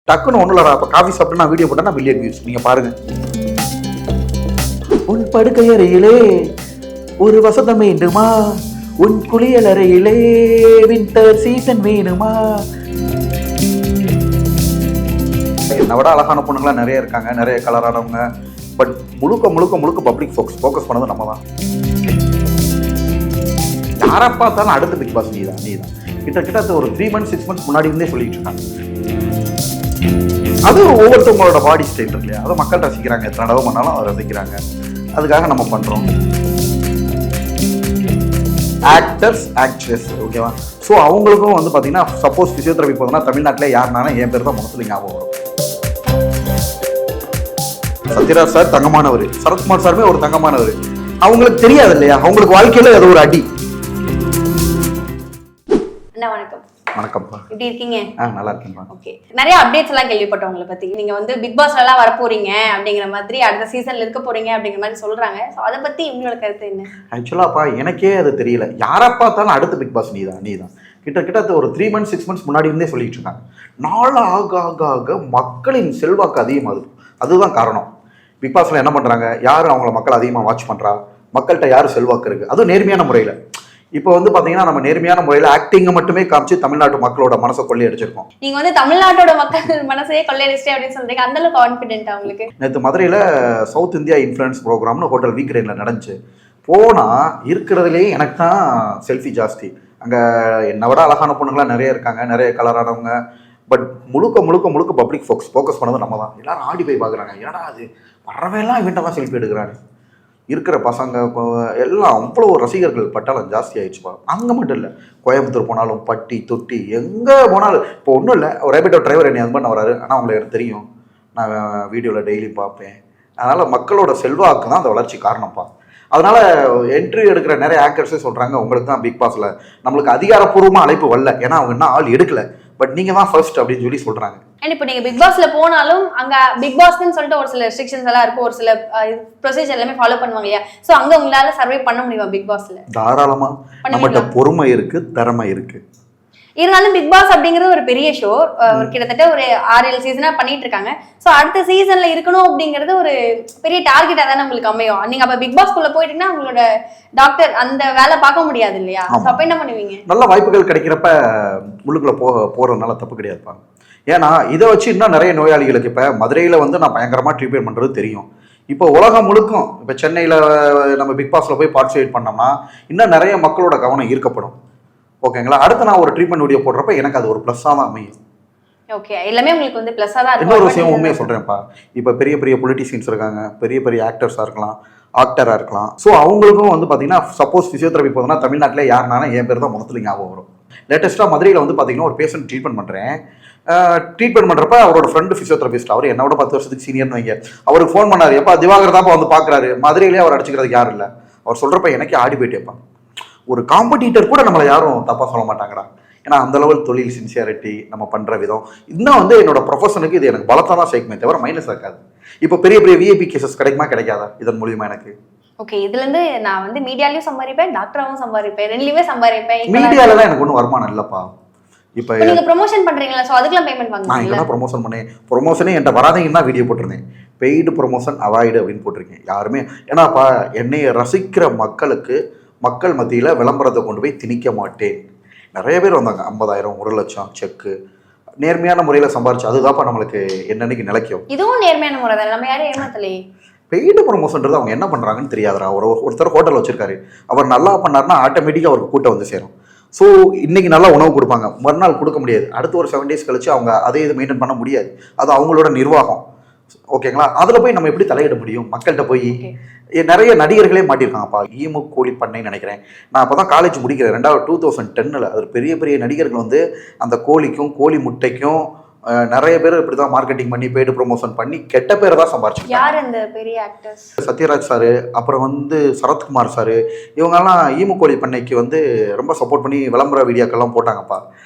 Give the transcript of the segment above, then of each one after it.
டக்குன்னு ஒன்றும் இல்லை. அப்போ காஃபி சாப்பிட்டு நான் வீடியோ போட்டேன், மில்லியன் வியூஸ். நீங்கள் பாருங்க. உன் படுக்கையறையிலே ஒரு வசந்தம் வேண்டுமா, உன் குளியலறையிலே வின்டர் சீசன் வேணுமா. என்னை விட அழகான பொண்ணுங்களாம் நிறைய இருக்காங்க, நிறைய கலரானவங்க. பட் முழுக்க முழுக்க முழுக்க பப்ளிக் ஃபோக்கஸ் பண்ணது நம்ம தான். யாரை பார்த்தாலும் அடுத்த பிக் பாஸ் நீ தான் கிட்டத்தட்ட ஒரு 3 months 6 months முன்னாடி இருந்தே சொல்லிட்டு இருக்காங்க. அது ஒவ்வொருத்தவங்களோட பாடி ஸ்டைல் இருக்கு இல்லையா, அதை மக்கள் ரசிக்கிறாங்க. எத்தனை தடவை பண்ணாலும் அதை ரசிக்கிறாங்க. அதுக்காக நம்ம பண்ணுறோம். ஆக்டர்ஸ் ஆக்ட்ரஸ் ஓகேவா. ஸோ அவங்களுக்கும் வந்து பார்த்தீங்கன்னா சப்போஸ் ஃபிசியோதெரபி போதுன்னா தமிழ்நாட்டில் யாருனாலும் என் பேர் தான் முகத்தில் ஞாபகம் வரும். சத்யராஜ் சார் தங்கமானவர், சரத்குமார் சாருமே ஒரு தங்கமானவர். அவங்களுக்கு தெரியாது இல்லையா, அவங்களுக்கு வாழ்க்கையில் அது ஒரு அடி. வணக்கம். வணக்கம்ப்பா, எப்படி இருக்கீங்க? நல்லா இருக்கேன்ப்பா. ஓகே, நிறைய அப்டேட்ஸ் எல்லாம் கேள்விப்பட்டோம் உங்களை பத்தி. நீங்க வந்து பிக் பாஸ்ல எல்லாம் வர போறீங்க அப்படிங்கிற மாதிரி, அடுத்த சீசன்ல இருக்க போறீங்க அப்படிங்கிற மாதிரி சொல்றாங்க. ஸோ அதை பத்தி உங்களோட கருத்து என்ன? ஆக்சுவலாப்பா எனக்கே அது தெரியல. யாரை பார்த்தாலும் அடுத்த பிக் பாஸ் நீ தான் கிட்டத்தட்ட ஒரு 3 months 6 months முன்னாடி இருந்தே சொல்லிட்டு இருக்காங்க. நாள் ஆக ஆக ஆக மக்களின் செல்வாக்கு அதிகமாகுது. அதுதான் காரணம். பிக் பாஸ்ல என்ன பண்றாங்க, யார் அவங்கள மக்கள் அதிகமாக வாட்ச் பண்றா, மக்கள்கிட்ட யார் செல்வாக்கு இருக்கு, அதுவும் நேர்மையான முறையில். இப்போ வந்து பாத்தீங்கன்னா நம்ம நேர்மையான முறையில் ஆக்டிங்கை மட்டுமே காமிச்சு தமிழ்நாட்டு மக்களோட மனசை கொள்ளையடிச்சிருக்கோம். நீங்க வந்து தமிழ்நாட்டோட மக்கள் மனசையே கொள்ளையடிச்சிட்டே அப்படின்னு சொல்றீங்க. அந்த அளவுக்கு கான்ஃபிடென்ட் உங்களுக்கு? நேற்று மதுரையில் சவுத் இந்தியா இன்ஃப்ளூயன்ஸ் ப்ரோக்ராம்னு ஹோட்டல் வீக்ரேனில் நடந்துச்சு. போனால் இருக்கிறதுலேயே எனக்கு தான் செல்ஃபி ஜாஸ்தி. அங்கே என்னை விட அழகான பொண்ணுங்களாம் நிறைய இருக்காங்க, நிறைய கலரானவங்க. பட் முழுக்க முழுக்க முழுக்க பப்ளிக் ஃபோக்கஸ் பண்ணது நம்ம தான். எல்லாரும் ஆடி போய் பார்க்குறாங்க. என்னடா அது வர்றவையெல்லாம் இவன்ட்ட தான் செல்ஃபி எடுக்கிறாங்க. இருக்கிற பசங்க எல்லாம் அவ்வளோ ரசிகர்கள் பட்டாளம் ஜாஸ்தி ஆயிடுச்சுப்பா. அங்கே மட்டும் இல்லை, கோயம்புத்தூர் போனாலும் பட்டி தொட்டி எங்கே போனாலும். இப்போ ஒன்றும் இல்லை, ஒரு ரேபிட்டோ டிரைவர் என்னை ஹஸ்பண்ட் வராரு. ஆனால் அவங்களை எனக்கு தெரியும், நான் வீடியோவில் டெய்லி பார்ப்பேன். அதனால் மக்களோட செல்வாக்கு தான் அந்த வளர்ச்சி காரணம்ப்பா. அதனால் என்ட்ரி எடுக்கிற நிறைய ஆங்கர்ஸே சொல்கிறாங்க, உங்களுக்கு தான் பிக் பாஸில் நம்மளுக்கு அதிகாரப்பூர்வமாக அழைப்பு வரல, ஏன்னா அவங்க இன்னும் ஆள் எடுக்கலை, பட் நீங்கள் தான் ஃபர்ஸ்ட் அப்படின்னு சொல்லி சொல்கிறாங்க. அண்ட் இப்போ நீங்கள் பிக் பாஸ்ல போனாலும் அங்கே பிக் பாஸ்ன்னு சொல்லிட்டு ஒரு சில ரெஸ்ட்ரிக்ஷன்ஸ் எல்லாம் இருக்கும், ஒரு சில ப்ரொசீஜர் எல்லாமே ஃபாலோ பண்ணுவாங்க இல்லையா. ஸோ அங்கே உங்களால சர்வை பண்ண முடியுமா பிக் பாஸ்ல? தாராளமாக. நம்மகிட்ட பொறுமை இருக்குது, திறமை இருக்குது. இருந்தாலும் பிக் பாஸ் அப்படிங்கிறது ஒரு பெரிய ஷோ, கிட்டத்தட்ட ஒரு 6-7 சீசனா பண்ணிட்டு இருக்காங்க. ஸோ அடுத்த சீசன்ல இருக்கணும் அப்படிங்கிறது ஒரு பெரிய டார்கெட்டா தானே உங்களுக்கு அமையும். நீங்க அப்ப பிக் பாஸ்குள்ள போயிட்டீங்கன்னா உங்களோட டாக்டர் அந்த வேலை பார்க்க முடியாது இல்லையா. அப்ப என்ன பண்ணுவீங்க? நல்ல வாய்ப்புகள் கிடைக்கிறப்ப உள்ளுக்குள்ள போறதுனால தப்பு கிடையாதுப்பா. ஏன்னா இதை வச்சு இன்னும் நிறைய நோயாளிகளுக்கு இப்போ மதுரையில் வந்து நான் பயங்கரமாக ட்ரீட்மெண்ட் பண்ணுறது தெரியும். இப்போ உலகம் முழுக்கும் இப்போ சென்னையில் நம்ம பிக் பாஸில் போய் பார்ட்டிசிபேட் பண்ணோம்னா இன்னும் நிறைய மக்களோட கவனம் ஈர்க்கப்படும். ஓகேங்களா. அடுத்து நான் ஒரு ட்ரீட்மெண்ட் வீடியோ போடுறப்ப எனக்கு அது ஒரு ப்ளஸ்ஸாக தான் அமையும். ஓகே, எல்லாமே உங்களுக்கு வந்து ப்ளஸ்ஸாக தான் இருக்கும். இன்னொரு விஷயம் உண்மையாக சொல்கிறேன்ப்பா, இப்போ பெரிய பெரிய பொலிட்டிஷியன்ஸ் இருக்காங்க, பெரிய பெரிய ஆக்டர்ஸாக இருக்கலாம், ஆக்டராக இருக்கலாம். ஸோ அவங்களுக்கும் வந்து பார்த்தீங்கன்னா சப்போஸ் ஃபிசியோதெரபி போதுன்னா தமிழ்நாட்டில் யாருனாலும் என் பேர் தான் முகத்தில் ஞாபகம் வரும். லேட்டஸ்ட்டாக மதுரையில் வந்து பார்த்தீங்கன்னா ஒரு பேஷண்ட் ட்ரீட்மெண்ட் பண்ணுறேன். ட்ரீட்மெண்ட் பண்ணுறப்ப அவரோட ஃப்ரெண்டு ஃபிசியோதெரபிஸ்ட், அவர் என்னோட 10 வருஷத்துக்கு சீனியர்னு வைங்க. அவருக்கு ஃபோன் பண்ணார், எப்போ திவாகர் தாப்பா வந்து பார்க்குறாரு. மதுரையிலே அவர் அடிச்சுக்கிறதுக்கு யாரும் இல்லை. அவர் சொல்கிறப்ப எனக்கே ஆடி போயிட்டேப்பா. ஒரு காம்படிட்டர் கூட நம்மளை யாரும் தப்பாக சொல்ல மாட்டாங்கடா. ஏன்னா அந்த லெவல் தொழில் சின்சியாரிட்டி நம்ம பண்ணுற விதம் இன்னும் வந்து என்னோட ப்ரொஃபஷனுக்கு இது எனக்கு பலத்தான் தான் சேர்க்குமே தவிர மைனஸ் ஆக்காது. இப்போ பெரிய பெரிய விஐபி கேசஸ் கிடைக்குமா கிடைக்காதா இதன் மூலியமா எனக்கு? ஓகே, இதுலேருந்து நான் வந்து மீடியாலையும் சம்பாதிப்பேன், டாக்டராகவும் சம்பாதிப்பேன், ரெண்டுலையுமே சம்பாதிப்பேன். மீடியாலலாம் எனக்கு ஒன்றும் வருமானம் இல்லைப்பா. இப்போ நீங்கள் ப்ரொமோஷன் பண்ணுறீங்களா? ஸோ அதுக்கெல்லாம் பேமெண்ட் வாங்க. நான் என்ன ப்ரொமோஷன் பண்ணேன்? ப்ரொமோஷனே என்கிட்ட வராதீங்கன்னா வீடியோ போட்டிருந்தேன். பெய்டு ப்ரொமோஷன் அவாய்டு அப்படின்னு போட்டிருக்கேன். யாருமே ஏன்னாப்பா என்னையை ரசிக்கிற மக்களுக்கு மக்கள் மத்தியில் விளம்பரத்தை கொண்டு போய் திணிக்க மாட்டேன். நிறைய பேர் வந்தாங்க, 50,000 1 லட்சம் செக்கு நேர்மையான முறையில் சம்பாரிச்சு. அதுதான்ப்பா நம்மளுக்கு என்னன்னைக்கு நிலைக்கும். இதுவும் நேர்மையான முறை தான், நம்ம யாரும் ஏமாத்தலையே. பெய்டு ப்ரொமோஷன்றது அவங்க என்ன பண்ணுறாங்கன்னு தெரியாதுரா. ஒருத்தர் ஹோட்டல் வச்சிருக்காரு, அவர் நல்லா பண்ணார்னா ஆட்டோமேட்டிக்காக அவருக்கு கூட்டம் வந்து சேரும். ஸோ இன்றைக்கி நல்லா உணவு கொடுப்பாங்க, மறுநாள் கொடுக்க முடியாது, அடுத்து ஒரு 7 days கழிச்சு அவங்க அதே இது மெயின்டைன் பண்ண முடியாது. அது அவங்களோட நிர்வாகம். ஓகேங்களா. அதில் போய் நம்ம எப்படி தலையிட முடியும்? மக்கள்கிட்ட போய் நிறைய நடிகர்களே மாட்டியிருக்காங்கப்பா. ஈமு கோழி பண்ணைன்னு நினைக்கிறேன். நான் அப்போ தான் காலேஜ் முடிக்கிறேன் 2010. அது பெரிய பெரிய நடிகர்கள் வந்து அந்த கோழிக்கும் கோழி முட்டைக்கும் நிறைய பேர் இப்படி தான் மார்க்கெட்டிங் பண்ணி பெய்டு ப்ரொமோஷன் பண்ணி கெட்ட பேர் தான் சம்பாரிச்சிருக்காங்க. யார் அந்த பெரிய ஆக்டர்ஸ்? சத்யராஜ் சாரு, அப்புறம் வந்து சரத்குமார் சாரு, இவங்கெல்லாம் ஈமு கோழி பண்ணைக்கு வந்து ரொம்ப சப்போர்ட் பண்ணி விளம்பர வீடியோக்கெல்லாம் போட்டாங்கப்பா.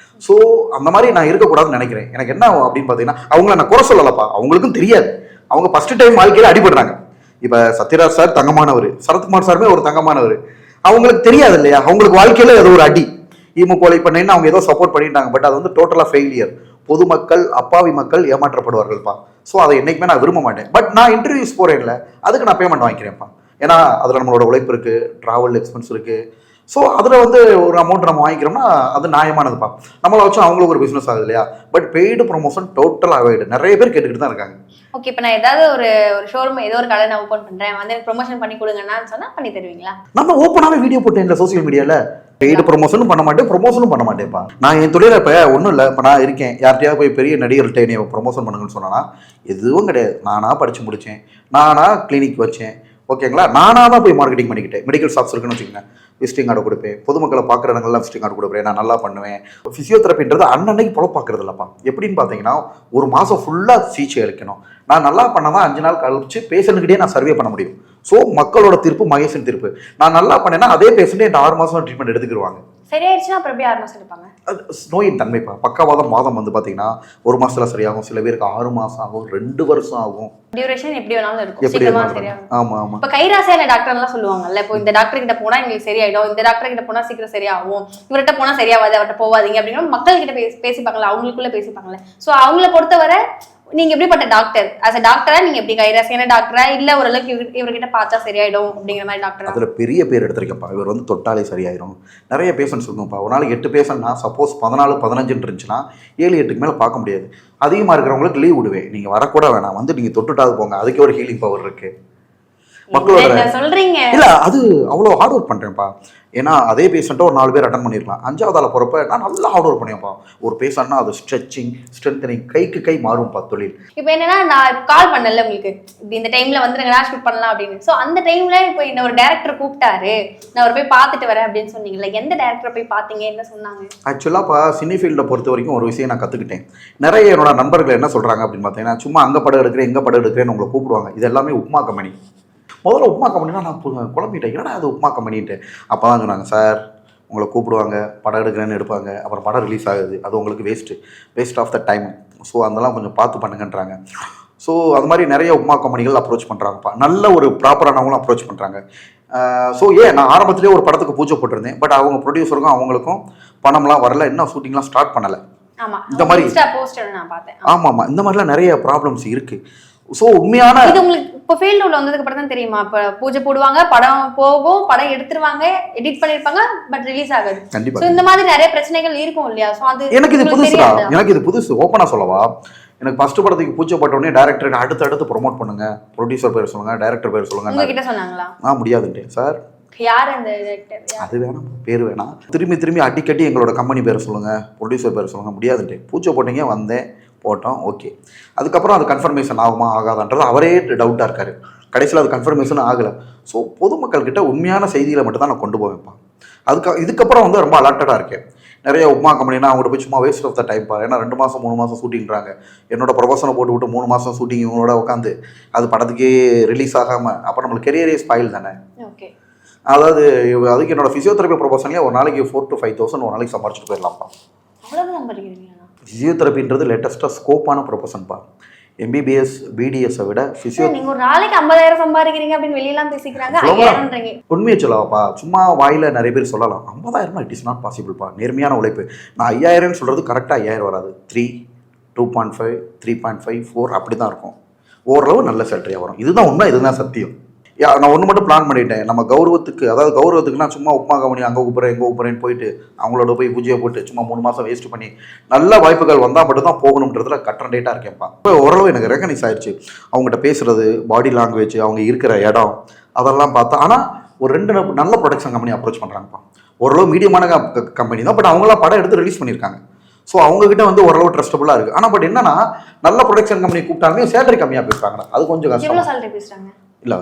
ஸோ அந்த மாதிரி நான் இருக்கக்கூடாதுன்னு நினைக்கிறேன். எனக்கு என்ன அப்படின்னு பார்த்தீங்கன்னா அவங்கள நான் குறை சொல்லலப்பா, அவங்களுக்கும் தெரியாது. அவங்க ஃபர்ஸ்ட் டைம் வாழ்க்கையில் அடிபடுறாங்க. இப்போ சத்யராஜ் சார் தங்கமானவர், சரத்குமார் சாருமே ஒரு தங்கமானவர். அவங்களுக்கு தெரியாது இல்லையா, அவங்களுக்கு வாழ்க்கையில் அது ஒரு அடி. ஈமு கோழி பண்ணைன்னு அவங்க ஏதோ சப்போர்ட் பண்ணிட்டாங்க. பட் அது வந்து டோட்டலாக ஃபெயிலியர். பொதுமக்கள் அப்பாவி மக்கள் ஏமாற்றப்படுவார்கள்ப்பா. ஸோ அதை என்றைக்குமே நான் விரும்ப மாட்டேன். பட் நான் இன்டர்வியூஸ் போகிறேன்ல, அதுக்கு நான் பேமெண்ட் வாங்கிக்கிறேன்ப்பா. ஏன்னா அதில் நம்மளோட உழைப்பு இருக்குது, ட்ராவல் எக்ஸ்பென்ஸ் இருக்குது. ஸோ அதில் வந்து ஒரு அமௌண்ட் நம்ம வாங்கிக்கிறோம்னா அது நியாயமானதுப்பா. நம்மளை வச்சு அவங்களுக்கு ஒரு பிஸ்னஸ் ஆகுது இல்லையா? But paid promotion total avoid. நிறைய பேர் கேட்டுக்கிட்டு தான் இருக்காங்க. ஓகே, இப்போ நான் ஏதாவது ஒரு ஷோரூம் ஏதோ ஒரு கடை நான் ஓப்பன் பண்ணுறேன், வந்து எனக்கு ப்ரொமோஷன் பண்ணி கொடுங்கன்னு சொன்னால் பண்ணி தருவீங்களா? நம்ம ஓப்பனாகவே வீடியோ போட்டேன் இல்லை சோசியல் மீடியாவில். பெய்டு ப்ரொமோஷனும் பண்ண மாட்டேன், ப்ரொமோஷனும் பண்ண மாட்டேன்ப்பா. நான் என் தொழிலை இப்போ ஒன்றும் இல்லை, இப்போ நான் இருக்கேன், யார்கிட்டயாவது போய் பெரிய நடிகர்கள்ட்ட என்னை ப்ரொமோஷன் பண்ணுங்கன்னு சொன்னா எதுவும் கிடையாது. நானாக படித்து முடித்தேன், நானாக கிளினிக் வச்சேன், ஓகேங்களா? நானாக தான் போய் மார்க்கெட்டிங் பண்ணிக்கிட்டேன். மெடிக்கல் ஷாப்ஸ் இருக்குன்னு வச்சுக்கோங்க, விசிட்டிங் கார்டு கொடுப்பேன், பொதுமக்களை பார்க்குற இடங்கள்லாம் விசிட்டிங் கார்டு கொடுப்பேன், நான் நல்லா பண்ணுவேன். ஃபிசியோதெரப்பின்றது அன்னன்னைக்கு பொழப்பு பார்க்குறது இல்லைப்பா. எப்படின்னு பார்த்தீங்கன்னா ஒரு மாதம் ஃபுல்லாக சிகிச்சை அளிக்கணும். நான் நல்லா பண்ணால் தான் 5 நாள் கழிச்சு பேஷண்ட்கிட்டே நான் சர்வே பண்ண முடியும். ஸோ மக்களோட தீர்ப்பு மகேஷன் தீர்ப்பு. நான் நல்லா பண்ணேன்னா அதே பேஷண்ட்டே என்கிட்ட 6 மாதம் ட்ரீட்மெண்ட் எடுத்துக்கிடுவாங்க. சரியாயிடுச்சுன்னா அப்புறம் எப்படி 6 மாதம் எடுப்பாங்க? அது நோயின் தன்மைப்பா. பக்கவாதம் வாதம் வந்து பார்த்தீங்கன்னா ஒரு மாதத்தில் சரியாகும், சில பேருக்கு 6 மாதம் ஆகும், 2 வருஷம் ஆகும். டியூரேஷன் எப்படி வேணாலும் இருக்கும், எப்படி சீக்கிரமா வேணாலும். சரியாகும். ஆமா ஆமா. இப்போ கைராசியான டாக்டர்லாம் சொல்லுவாங்கல்ல, இப்போ இந்த டாக்டர் கிட்ட போனா எங்களுக்கு சரியாயிடும், இந்த டாக்டர் கிட்ட போனா சீக்கிரம் சரியாகும், இவர்கிட்ட போனா சரியாவாது, அவர்கிட்ட போவாதீங்க அப்படிங்கிற மக்கள் கிட்ட பேசிப்பாங்களா, அவங்களுக்குள்ள பேசிப்பாங்களே. ஸோ அவங்கள பொறுத்தவரை நீங்க எப்படிப்பட்ட டாக்டர்? as a டாக்டரா நீங்க எப்படி கைராசியான டாக்டரா, இல்ல ஓரளவுக்கு இவர்கிட்ட பார்த்தா சரியாயிடும் அப்படிங்கிற மாதிரி டாக்டர்? அதுல பெரிய பேர் எடுத்திருக்கப்பா. இவர் வந்து தொட்டாலே சரியாயிரும். நிறைய பேஷண்ட்ஸ் இருக்கும்ப்பா. ஒரு நாளைக்கு 8 பேஷண்ட்னா சப்போஸ் 14 15 இருந்துச்சுன்னா 7 8க்கு மேல பார்க்க முடியாது. அதிகமா இருக்கிறவங்களுக்கு லீவ் விடுவேன், நீங்க வரக்கூட வேணாம், வந்து நீங்க தொட்டுட்டாது போங்க, அதுக்கே ஒரு ஹீலிங் பவர் இருக்கு மக்களோட. சொல்றீங்க இல்ல அது அவ்வளோ ஹார்ட் ஒர்க் பண்றேன்ப்பா. ஏன்னா அதே பேஷண்ட்டை ஒரு 4 பேர் அட்டன் பண்ணிருக்கலாம், 5வது ஆள போறப்ப நான் நல்லா ஹார்ட் ஒர்க் பண்ணியப்பா. ஒரு பேஷண்ட்னா அது ஸ்ட்ரெச்சிங் ஸ்ட்ரென்தனிங், கைக்கு கை மாறும்பா தொழில். இப்போ என்னன்னா நான் கால் பண்ணல உங்களுக்கு, இப்படி இந்த டைம்ல வந்து நாங்க ஷூட் பண்ணலாம் அப்படின்னு. ஸோ அந்த டைம்ல இப்போ இந்த ஒரு டைரக்டர் கூப்பிட்டாரு, நான் ஒரு போய் பார்த்துட்டு வரேன் அப்படின்னு சொன்னீங்கல்ல, எந்த டைரக்டரை போய் பார்த்தீங்க, என்ன சொன்னாங்க? ஆக்சுவலாப்பா சினி ஃபீல்டை பொறுத்த வரைக்கும் ஒரு விஷயம் நான் கற்றுக்கிட்டேன். நிறைய என்னோட நண்பர்கள் என்ன சொல்கிறாங்க அப்படின்னு பார்த்தீங்கன்னா, சும்மா அங்கே படம் எடுக்கிறேன் இங்கே படம் எடுக்கிறேன்னு உங்களை கூப்பிடுவாங்க. இது எல்லாமே உப்மா கம்பெனி. முதல்ல உப்மா கம்பெனினா நான் குழம்பிட்டேன், என்னடா அது உப்மா கம்பெனின்ட்டு. அப்போ தான் சொன்னாங்க, சார் உங்களை கூப்பிடுவாங்க, படம் எடுக்கிறேன்னு எடுப்பாங்க, அப்புறம் படம் ரிலீஸ் ஆகுது, அது உங்களுக்கு waste of the time. So அதெல்லாம் கொஞ்சம் பார்த்து பண்ணுங்கன்றாங்க. ஸோ அது மாதிரி நிறைய உப்மா கம்பெனிகள் அப்ரோச் பண்ணுறாங்கப்பா. நல்ல ஒரு ப்ராப்பரானவங்களும் அப்ரோச் பண்ணுறாங்க. ஸோ நான் ஆரம்பத்திலே ஒரு படத்துக்கு பூஜை போட்டிருந்தேன். பட் அவங்க ப்ரொடியூசருக்கும் அவங்களுக்கும் பணம்லாம் வரல, இன்னும் ஷூட்டிங்லாம் ஸ்டார்ட் பண்ணலை. இந்த மாதிரி ஆமாம், இந்த மாதிரிலாம் நிறைய ப்ராப்ளம்ஸ் இருக்குது. ஸோ உண்மையான இது உங்களுக்கு இப்போ ஃபீல்டு உள்ள வந்ததுக்கு அப்புறம் தான் தெரியுமா? இப்போ பூஜை போடுவாங்க, படம் போகும், படம் எடுத்துருவாங்க, எடிட் பண்ணிருப்பாங்க, பட் ரிலீஸ் ஆகாது. கண்டிப்பா. ஸோ இந்த மாதிரி நிறைய பிரச்சனைகள் இருக்கும் இல்லையா? ஸோ அது எனக்கு இது புதுசுடா, எனக்கு இது புதுசு. ஓப்பனா சொல்லவா, எனக்கு ஃபர்ஸ்ட் படத்துக்கு பூஜை போட்ட உடனே டைரக்டர் அடுத்து ப்ரொமோட் பண்ணுங்க, ப்ரொடியூசர் பேர் சொல்லுங்க, டைரக்டர் பேர் சொல்லுங்க. உங்ககிட்ட சொன்னாங்களா? முடியாதுன்ட்டு சார். யார் அந்த டைரக்டர்? அது வேணாம், பேர் வேணாம். திரும்பி அடிக்கடி எங்களோட கம்பெனி பேர் சொல்லுங்க, ப்ரொடியூசர் பேர் சொல்லுங்க. முடியாதுன்ட்டு. பூஜை போட்டீங்க, வந்தேன், போட்டோம், ஓகே. அதுக்கப்புறம் அது கன்ஃபர்மேஷன் ஆகுமா ஆகாதான்றது அவரே டவுட்டாக இருக்காரு. கடைசியில் அது கன்ஃபர்மேஷன் ஆகலை. ஸோ பொதுமக்கள்கிட்ட உண்மையான செய்திகளை மட்டும் தான் நான் கொண்டு போவேன்ப்பா. இதுக்கப்புறம் வந்து ரொம்ப அலர்ட்டடாக இருக்கேன். நிறைய உப்மா கம்பெனினா அவங்கள்ட்ட போய் சும்மா வேஸ்ட் ஆஃப் த டைம் பா. ஏன்னா 2 மாதம் 3 மாதம் ஷூட்டிங்கிறாங்க. என்னோட ப்ரொஃபஷனை போட்டு விட்டு 3 மாதம் ஷூட்டிங் இவங்களோட உட்காந்து அது படத்துக்கே ரிலீஸ் ஆகாமல் அப்போ நம்மளுக்கு கெரியரே ஸ்பாயில் தானே. ஓகே. அதாவது அதுக்கு என்னோட ஃபிசியோதெரப்பி ப்ரொஃபஷன்லேயே ஒரு நாளைக்கு 4 to 5,000 ஒரு நாளைக்கு சம்பாரிச்சிட்டு போயிடலாம்ப்பா. அவ்வளோதான் சம்பாதிக்கிறீங்களா? ஃபிசியோதெரப்பின்றது லேட்டஸ்ட்டாக ஸ்கோப்பான ப்ரொஃபஷன்ப்பா. MBBS BDS விட நீங்க ஒரு நாளைக்கு 50,000 சம்பாதிக்கிறீங்க அப்படின்னு வெளியெல்லாம் பேசிக்கிறாங்க. 5,000ன்றீங்க. உண்மையை சொல்லவாப்பா, சும்மா வாயில நிறைய பேர் சொல்லலாம். 50,000 இட் இஸ் நாட் பாசிபிள்ப்பா. நேர்மையான உழைப்பு. நான் 5,000 சொல்றது கரெக்டாக 5,000 வராது. 3, 2.5, 3.5, 4 அப்படி தான் இருக்கும். ஓரளவு நல்ல சேலரியாக வரும். இதுதான் உண்மை, இதுதான் சத்தியம். நான் ஒன்று மட்டும் பிளான் பண்ணிட்டேன். நம்ம கௌரவத்துக்குன்னா சும்மா உப்மா கம்பெனி அங்கே கூப்பிட்றேன் இங்கே கூப்பிட்றேன்னு போயிட்டு அவங்களோட போய் பூஜையை போட்டு சும்மா 3 மாதம் வேஸ்ட் பண்ணி நல்ல வாய்ப்புகள் வந்தால் மட்டும் தான் போகணுன்றதுல கட்டண்டேட்டாக இருக்கேன்ப்பா. இப்போ ஓரளவு எனக்கு ரெகனைஸ் ஆயிடுச்சு. அவங்ககிட்ட பேசுறது, பாடி லாங்குவேஜ், அவங்க இருக்கிற இடம் அதெல்லாம் பார்த்தா. ஆனால் ஒரு 2 நல்ல ப்ரொடக்ஷன் கம்பெனி அப்ரோச் பண்ணுறாங்கப்பா. ஓரளவு மீடியமான கம்பெனி தான், பட் அவங்களாம் படம் எடுத்து ரிலீஸ் பண்ணியிருக்காங்க. ஸோ அவங்ககிட்ட வந்து ஓரளவு ட்ரஸ்டபுளாக இருக்குது. ஆனால் பட் என்னன்னா நல்ல ப்ரொடக்ஷன் கம்பெனி கூப்பிட்டாலுமே சேலரி கம்மியாக பேசுகிறாங்க. அது கொஞ்சம் கஷ்டம். எவ்வளோ சேலரி பேசுகிறாங்க? இல்லை,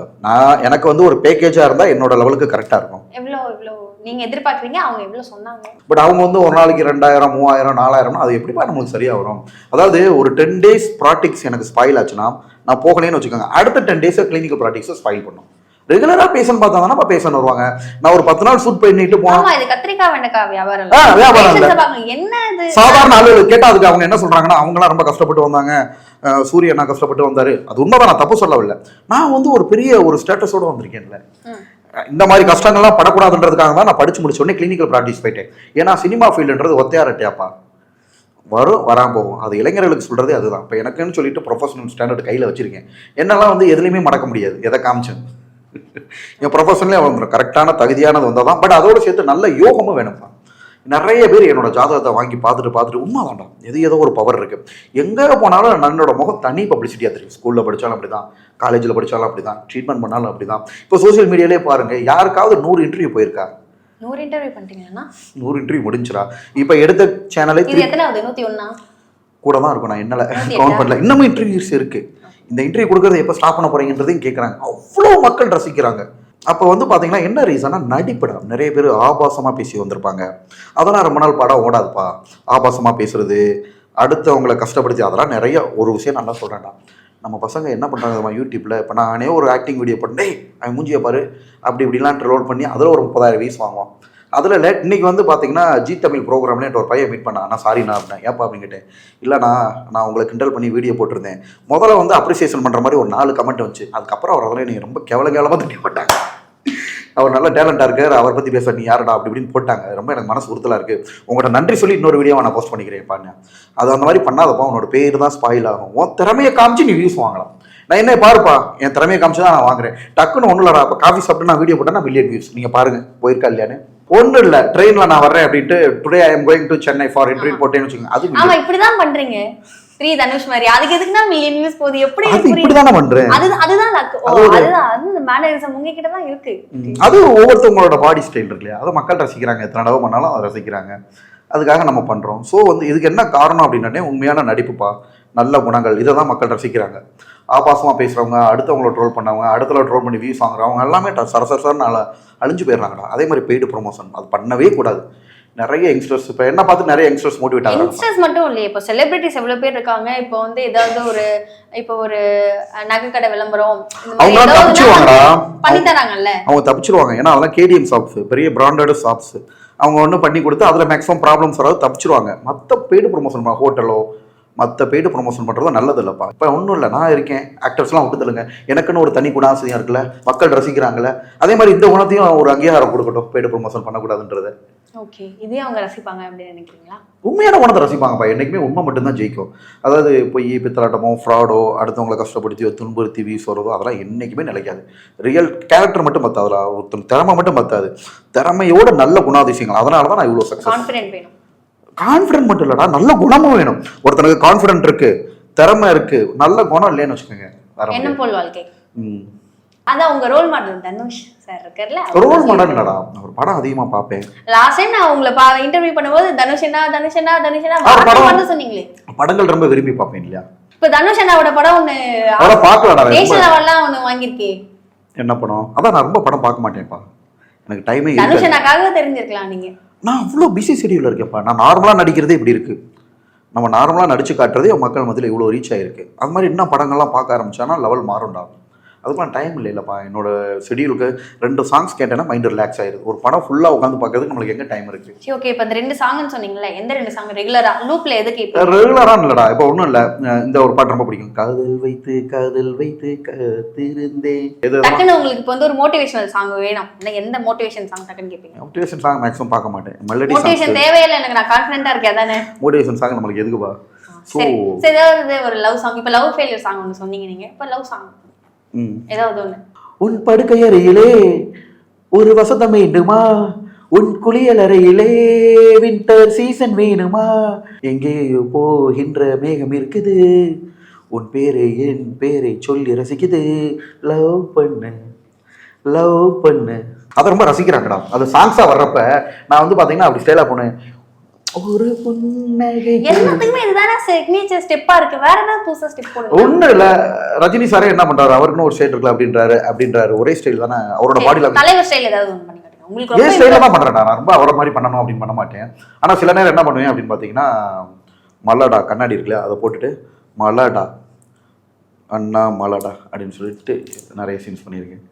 எனக்கு வந்து ஒரு பேக்கேஜாக இருந்தால் என்னோட லெவலுக்கு கரெக்டாக இருக்கும். எவ்வளோ நீங்கள் எதிர்பார்க்குறீங்க? அவங்க எவ்வளோ சொன்னாங்க? பட் அவங்க வந்து ஒரு நாளைக்கு 2,000, 3,000, 4,000 அது எப்படிப்பா நம்மளுக்கு சரியாக வரும்? அதாவது ஒரு 10 days ப்ராக்டிக்ஸ் எனக்கு ஸ்பாயில் ஆச்சுன்னா நான் போகலேன்னு வச்சுக்கோங்க, அடுத்த 10 days கிளினிக்கல் ப்ராக்டிக்ஸை ஸ்பாயில் பண்ணும். ரெகுலராக பேஷண்ட் பார்த்தா தானே பேஷண்ட் வருவாங்க. நான் ஒரு 10 நாள் ஷூட் பண்ணிட்டு போனேன். இது கத்திரிக்காய் வெண்டைக்காய் வியாபாரம் என்ன? இது சாதாரண ஆளுகள் கேட்டால் அதுக்கு அவங்க என்ன சொல்றாங்கன்னா, அவங்களாம் ரொம்ப கஷ்டப்பட்டு வந்தாங்க, சூரியனா கஷ்டப்பட்டு வந்தாரு. அது உண்மைதான், நான் தப்பு சொல்லவில்லை. நான் வந்து ஒரு பெரிய ஒரு ஸ்டேட்டஸோட வந்திருக்கேன்ல. இந்த மாதிரி கஷ்டங்கள்லாம் படக்கூடாதுன்றதுக்காக தான் நான் படிச்சு முடிச்ச உடனே கிளினிக்கல் ப்ராக்டிஸ் போயிட்டேன். ஏன்னா சினிமா ஃபீல்டுன்றது ஒத்தையாரட்டியாப்பா. வரும் வராமல் போகும். அது இளைஞர்களுக்கு சொல்கிறதே அதுதான். இப்போ எனக்குன்னு சொல்லிட்டு ப்ரொஃபஷனல் ஸ்டாண்டர்ட் கையில் வச்சுருக்கேன். என்னெல்லாம் வந்து எதுலையுமே மடக்க முடியாது, எதை காமிச்சேன் என் ப்ரொஃபஷனலே வந்துடும். கரெக்டான தகுதியானது வந்தால் தான். பட் அதோடு சேர்த்து நல்ல யோகமும் வேணும்ப்பா. நிறைய பேர் என்னோட ஜாதகத்தை வாங்கி பார்த்துட்டு உண்மை வேண்டாம், ஏதோ ஒரு பவர் இருக்குது. எங்கே போனாலும் என்னோட முகம் தனி பப்ளிசிட்டியாக தெரியும். ஸ்கூலில் படித்தாலும் அப்படி தான், காலேஜில் படித்தாலும் அப்படி தான், ட்ரீட்மெண்ட் பண்ணாலும் அப்படி தான். இப்போ சோசியல் மீடியாலே பாருங்கள், யாருக்காவது 100 இன்டர்வியூ போயிருக்கா? 100 இன்டர்வியூ பண்ணிட்டீங்கன்னா 100 இன்டர்வியூ முடிஞ்சிடா. இப்போ எடுத்த சேனலே எத்தனாவது 101 கூட தான் இருக்கும். நான் என்னால் கவுண்ட் பண்ணல. இன்னமும் இன்டர்வியூஸ் இருக்குது. இந்த இன்டர்வியூ கொடுக்குறது எப்போ ஸ்டாப் பண்ண போகிறீங்கன்றதையும் கேட்குறாங்க. அவ்வளோ மக்கள் ரசிக்கிறாங்க. அப்போ வந்து பார்த்தீங்கன்னா என்ன ரீசனா, நடிப்படம். நிறைய பேர் ஆபாசமாக பேசி வந்திருப்பாங்க. அதெல்லாம் ரொம்ப நாள் படம் ஓடாதுப்பா. ஆபாசமாக பேசுறது, அடுத்தவங்களை கஷ்டப்படுத்தி, அதெல்லாம் நிறைய. ஒரு விஷயம் நல்லா சொல்கிறேன்டா, நம்ம பசங்க என்ன பண்ணுறாங்க யூடியூப்பில், இப்போ நானே ஒரு ஆக்டிங் வீடியோ பண்ணேன், அவன் மூஞ்சியை பாரு அப்படி இப்படிலாம் ரோல் பண்ணி அதில் ஒரு 30,000 வியூஸ் வாங்குவான். அதில் இன்னைக்கு வந்து பார்த்தீங்கன்னா ஜி தமிழ் ப்ரோக்ராம்லேயே ஒரு பையன் மீட் பண்ணான். நான் சாரி நான் அப்படின், ஏப்பா அப்படின்னு கேட்டேன். இல்லைண்ணா நான் உங்களை கிண்டல் பண்ணி வீடியோ போட்டிருந்தேன். முதல்ல வந்து அப்ரிசியேஷன் பண்ணுற மாதிரி ஒரு 4 கமெண்ட் வந்துச்சு. அதுக்கப்புறம் அவர் அதில் நீங்கள் ரொம்ப கேவலமாக தட்டி போட்டாங்க. அவர் நல்ல டேலண்டாக இருக்கார், அவரை பற்றி பேச நீ யாருடா அப்படி இப்படின்னு போட்டாங்க. ரொம்ப எனக்கு மனசு உறுத்தலாக இருக்குது. உங்கள்கிட்ட நன்றி சொல்லி இன்னொரு வீடியோவை நான் போஸ்ட் பண்ணிக்கிறேன்ப்பான்னு. அது அந்த மாதிரி பண்ணாதப்பா, உன்னோட பேர் தான் ஸ்பாயில் ஆகும். உன் திறமையை காமிச்சு நீ வியூஸ் வாங்கலாம். நான் என்ன பாருப்பா, என் திறமையை காமிச்சு தான் நான் வாங்குறேன். டக்குன்னு ஒன்றும் இல்லைடா, இப்போ காஃபி சாப்பிட்டு நான் வீடியோ போட்டேன்னா மில்லியன் வியூஸ். நீங்கள் பாருங்கள் போயிருக்கா இல்லையான்னு. ஒன்றும் இல்லை, ட்ரெயினில் நான் வர்றேன் அப்படின்ட்டு today I am going to Chennai for interview போட்டேன்னு வச்சுக்கோங்க. அது ஆமா இப்படி தான் பண்றீங்க ஸ்ரீ தனுஷ் மாதிரி. அதுக்கு எதுக்குன்னா மில்லியன் வியூஸ் போகுது. எப்படி இப்படி தானே பண்றேன். அதுதான் அதுதான் அந்த மேனரிசம் உங்ககிட்ட தான் இருக்கு. அது ஒவ்வொருத்தவங்களோட பாடி ஸ்டைல் இருக்கு இல்லையா, அதை மக்கள் ரசிக்கிறாங்க. எத்தனை தடவை பண்ணாலும் அதை ரசிக்கிறாங்க. அதுக்காக நம்ம பண்றோம். ஸோ வந்து இதுக்கு என்ன காரணம் அப்படின்னே, உண்மையான நடிப்புப்பா, நல்ல குணங்கள், இதை தான் மக்கள் ரசிக்கிறாங்க. ஆபாசமாக பேசுகிறவங்க, அடுத்தவங்கள ட்ரோல் பண்ணவங்க, அடுத்தவங்கள ட்ரோல் பண்ணி வியூஸ் வாங்குறவங்க எல்லாமே சரசரன்னு அழிஞ்சு போயிடுறாங்கடா. அதே மாதிரி பெய்டு ப்ரொமோஷன் அது பண்ணவே கூடாது. நிறைய யங்ஸ்டர்ஸ் இப்போ என்ன பார்த்து நிறைய யங்ஸ்டர்ஸ் மோட்டிவேட் ஆகிறாங்க. யங்ஸ்டர்ஸ் மட்டும் இல்லையே, இப்போ செலிபிரிட்டிஸ் எவ்வளவு பேர் இருக்காங்க. இப்போ வந்து ஏதாவது ஒரு நகை கடை விளம்பரம் அவங்க தப்பிச்சிருவாங்கடா, பண்ணி தராங்கல்ல, அவங்க தப்பிச்சிருவாங்க. ஏன்னா அதெல்லாம் கேடிஎம் ஷாப்ஸ், பெரிய பிராண்டட் ஷாப்ஸ். அவங்க ஒன்றும் பண்ணி கொடுத்து அதில் மேக்ஸிமம் ப்ராப்ளம்ஸ் வராது, தப்பிச்சிருவாங்க. மற்ற பெய்டு ப்ரொமோஷன் ஹோட்டலோ மற்ற பெய்டு ப்ரொமோஷன் பண்ணுறது நல்லது இல்லைப்பா. இப்போ ஒன்றும் இல்லை, நான் இருக்கேன், ஆக்டர்ஸ்லாம் விட்டுதலுங்க, எனக்குன்னு ஒரு தனி குணாசியம் இருக்குல்ல, மக்கள் ரசிக்கிறாங்கல்ல. அதே மாதிரி இந்த குணத்தையும் ஒரு அங்கீகாரம் கொடுக்கட்டும், பெய்டு ப்ரொமோஷன் பண்ணக்கூடாதுன்றது. ஓகே, இதே அவங்க ரசிப்பாங்க அப்படின்னு நினைக்கிறீங்களா? உண்மையான குணத்தை ரசிப்பாங்கப்பா. என்றைக்குமே உண்மை மட்டும்தான் ஜெயிக்கும். அதாவது பொய் பித்தலாட்டமோ ஃப்ராடோ அடுத்தவங்களை கஷ்டப்படுத்தியோ துன்புறுத்தி வீஸ் வரதோ அதெல்லாம் என்றைக்குமே நிலைக்காது. ரியல் கேரக்டர் மட்டும் பத்தாதுல, ஒருத்தன் திறமை மட்டும் பத்தாது, திறமையோட நல்ல குணாதிசயங்கள். அதனால தான் நான் இவ்வளோ சக்ஸஸ். கான்ஃபிடென்ட் வேணும். கான்ஃபிடென்ட் மட்டும் இல்லடா, நல்ல குணமும் வேணும். ஒருத்தனுக்கு கான்ஃபிடென்ட் இருக்கு, திறமை இருக்கு, நல்ல குணம் இல்லைன்னு வச்சுக்கோங்க, என்ன போல் வாழ்க்கை. அதான் உங்க ரோல் மாடல் தனுஷ் சார் இருக்கார்ல. ரோல் மாடல் இல்லடா, ஒரு படம் அதிகமா பார்ப்பேன். லாஸ்ட் டைம் நான் உங்களை இன்டர்வியூ பண்ணும்போது தனுஷ் அண்ணா சொன்னீங்களே, படங்கள் ரொம்ப விரும்பி பார்ப்பேன் இல்லையா. இப்ப தனுஷ் அண்ணாவோட படம் ஒண்ணு நேஷனல் அவார்ட்லாம் ஒண்ணு வாங்கியிருக்கே. என்ன படம்? அதான் நான் ரொம்ப படம் பார்க்க மாட்டேன்ப்பா, எனக்கு டைமே இல்லை. தனுஷ் அண்ணாக்காக தெரிஞ்சிருக்கலாம் நீங்க. நான் அவ்வளோ பிஸி ஷெடியூலில் இருக்கேன்ப்பா. நான் நார்மலாக நடிக்கிறதே இப்படி இருக்குது. நம்ம நார்மலாக நடிச்சு காட்டுறதே மக்கள் மத்தியில் இவ்வளோ ரீச் ஆகிருக்கு. அது மாதிரி இன்னும் படங்கள்லாம் பார்க்க ஆரம்பிச்சானா லெவல் மாறும்டா. அதுக்கெலாம் டைம் இல்லைல்லப்பா. என்னோட ஷெடியூலுக்கு 2 சாங்ஸ் கேட்டேன்னா மைண்ட் ரிலாக்ஸ் ஆயிடுது. ஒரு படம் ஃபுல்லாக உட்காந்து பார்க்கறதுக்கு நம்மளுக்கு எங்கே டைம் இருக்குது? ஓகே, இப்போ இந்த 2 சாங்னு சொன்னீங்களே, எந்த 2 சாங் ரெகுலராக லூப்பில் எதுக்கு? இப்போ ரெகுலராக இல்லைடா, இப்போ ஒன்றும் இல்லை. இந்த ஒரு பாட்டு ரொம்ப பிடிக்கும், காதல் வைத்து காத்திருந்தேன். டக்குன்னு உங்களுக்கு இப்போ வந்து ஒரு மோட்டிவேஷனல் சாங் வேணும், எந்த மோட்டிவேஷன் சாங் டக்குன்னு கேட்பீங்க? மோட்டிவேஷன் சாங் மேக்ஸிமம் பார்க்க மாட்டேன். மெலடி மோட்டிவேஷன் தேவையில்லை, எனக்கு நான் கான்ஃபிடென்ட்டாக இருக்கேன். அதானே மோட்டிவேஷன் சாங் நம்மளுக்கு எதுக்குப்பா? சரி, ஏதாவது ஒரு லவ் சாங். இப்போ லவ் ஃபெயிலியர் சாங் ஒன்று சொன்னீங்க நீங்கள், இப்போ லவ் சாங் ஏதாவது ஒன்று. உன் படுக்கையறையிலே ஒரு வசந்தம் வேண்டுமா, உன் குளியலறையிலே வின்டர் சீசன் வேணுமா, எங்கேயோ போகின்ற மேகம் இருக்குது, உன் பேரை என் பேரை சொல்லி ரசிக்குது, லவ் பண்ணு லவ் பண்ணு. அதை ரொம்ப ரசிக்கிறாங்கடா. அது சாங்ஸா வர்றப்ப நான் வந்து பாத்தீங்கன்னா அப்படி ஸ்டைலா போனேன். ஒரு புன்னகை எல்லாத்துக்குமே இதுதானே சிக்னேச்சர் ஸ்டெப்பா இருக்கு, வேற ஏதாவது புதுசா ஸ்டெப் போடுங்க. ஒண்ணு இல்ல, ரஜினி சாரே என்ன பண்றாரு, அவருக்குன்னு ஒரு ஸ்டைல் இருக்குல்ல அப்படின்றாரு. ஒரே ஸ்டைல் தானே அவரோட பாடியில. தலைவர் ஸ்டைல் ஏதாவது ஒன்று பண்ணி காட்டுங்க. உங்களுக்கு ஏன் ஸ்டைல தான் பண்றேன் நான், ரொம்ப அவரை மாதிரி பண்ணணும் அப்படின்னு பண்ண மாட்டேன். ஆனா சில நேரம் என்ன பண்ணுவேன் அப்படின்னு பாத்தீங்கன்னா, மல்லாடா கண்ணாடி இருக்குல்ல, அதை போட்டுட்டு மல்லாடா அண்ணா மல்லாடா அப்படின்னு சொல்லிட்டு நிறைய சீன்ஸ் பண்ணியிருக்கேன்.